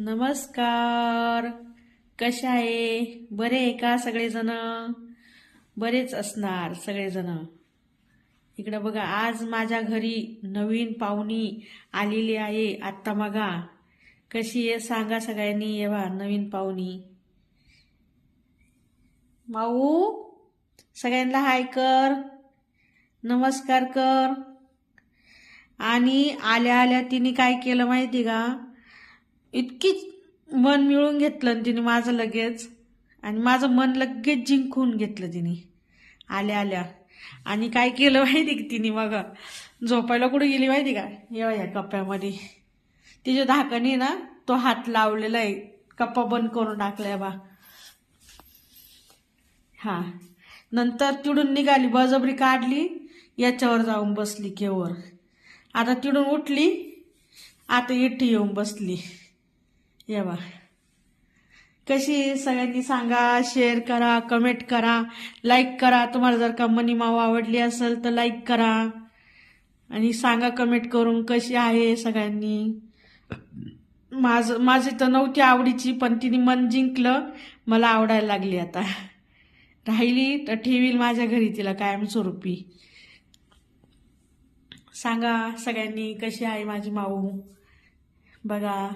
नमस्कार. कशा आहे? बरे आहे का सगळेजण? बरेच असणार सगळेजण. इकडं बघा, आज माझ्या घरी नवीन पाहुणी आलेली आहे. आत्ता मगा कशी आहे सांगा सगळ्यांनी. येवा नवीन पाहुणी. माऊ, सगळ्यांना हाय कर, नमस्कार कर. आणि आल्या आल्या तिने काय केलं माहिती का? इतकी मन मिळून घेतलं तिने माझं लगेच, आणि माझं मन लगेच जिंकून घेतलं तिने आल्या आल्या. आणि काय केलं माहिती का तिने? बघा, झोपायला कुठे गेली माहिती का? या कप्प्यामध्ये तिच्या धाकाने ना तो हात लावलेला आहे. कप्पा बंद करून टाकलाय बा. हा, नंतर तिडून निघाली, बळजबरी काढली, याच्यावर जाऊन बसली केवर. आता तिडून उठली, आता इथे येऊन बसली. येवा कशी. सगळ्यांनी सांगा, शेअर करा, कमेंट करा, लाईक करा. तुम्हाला जर का मनी माऊ आवडली असेल तर लाईक करा आणि सांगा कमेंट करून कशी आहे सगळ्यांनी. माझी तर नव्हती आवडीची, पण तिने मन जिंकलं, मला आवडायला लागली. आता राहिली तर ठेवील माझ्या घरी तिला कायमस्वरूपी. सांगा सगळ्यांनी कशी आहे माझी माऊ. बघा.